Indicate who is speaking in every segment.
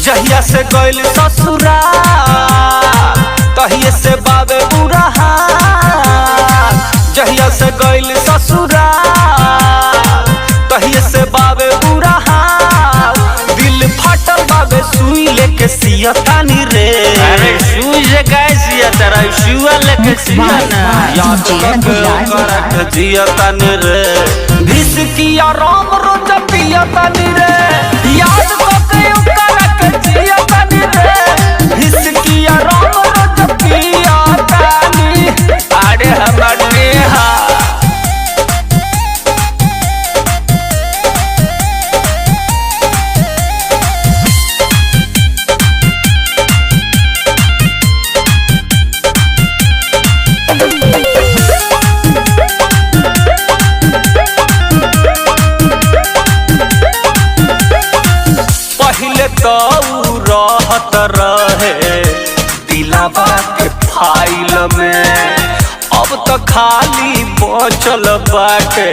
Speaker 1: जहिया से गइल ससुराल तहिए से बाबे बुरा हाल। जहिया से गइल ससुराल तहिए से बाबे बुरा हाल। दिल फाटल बाबे सुई लेके सियतानी रे।
Speaker 2: अरे सुई से काहे सियता रे, सुआ लेके सिया ना।
Speaker 1: याद करके ओकरा जियतानी रे। भिसकिया राम रोज पियतानी रे। याद करके ओकरा जियतानी रे। भिसकिया राम रोज पियतानी।
Speaker 2: अरे हमर नेहा
Speaker 1: पहले तो रहत रहे दिलावा के फाइल में, अब तो खाली बचल बाटे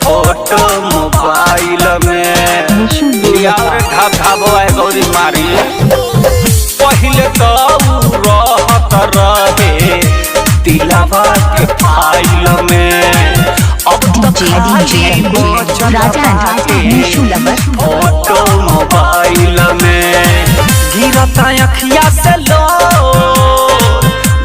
Speaker 1: फोटो मोबाइल में। यार ढाबो है गौरी मारी। पहले तो रहत रहे दिलावा के फाइल में, अब तो खाली बचल बाटे फोटो मोबाइल में। गिरता अखिया से लो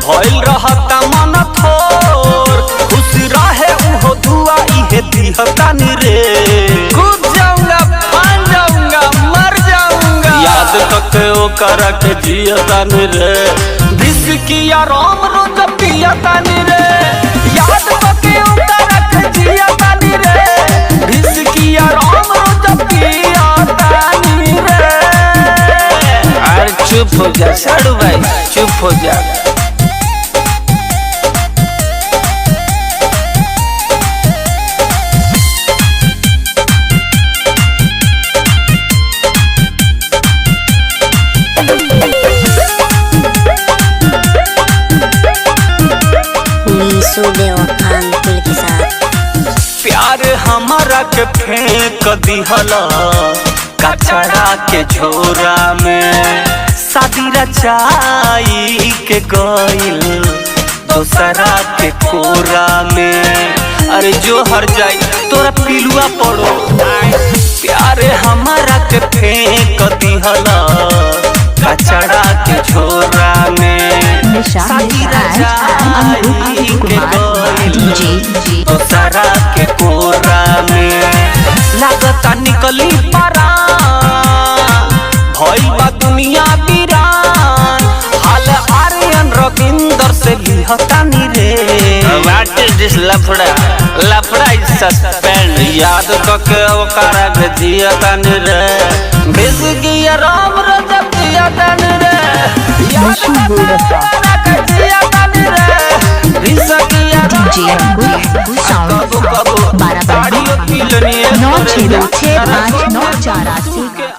Speaker 1: भइल रहता मन थोर। खुश रहे उहो दुआ इहे दिहतानी रे।
Speaker 2: कूद जाऊंगा, फान जाऊंगा, मर जाऊंगा।
Speaker 1: याद करके ओकरा के जियतानी रे। भिसकिया राम रोज पियतानी रे। याद करके ओकरा के जियतानी रे। भिसकिया राम रोज पियतानी रे।
Speaker 2: अरे चुप हो जा साड़ू भाई, चुप हो जा।
Speaker 3: अंकुल के साथ
Speaker 1: प्यार हमारा के फेंक दिहला कचरा के झोरा में। शादी रचाई के गइल दोसरा के कोरा में। अरे जो हर जाई तोरा पिलुआ पड़ो। प्यार हमारा के फेंक दिहला कचरा के झोरा में। शादी रचाई के गइल दोसरा के कोरा में। लागता निकली परान भइल बा दुनिया वीरान। हाल आर्यन रविंदर से लिहतानी रे।
Speaker 2: व्हाट इज दिस लफड़ा, लफड़ा इज सस्पेंड।
Speaker 1: याद करके ओकरा के जियतानी रे। भिसकिया राम रोज पियतानी रे। याद करके ओकरा के जियतानी रे। भिसकिया
Speaker 3: कबो 12 9 6 2 6 5 9 4 8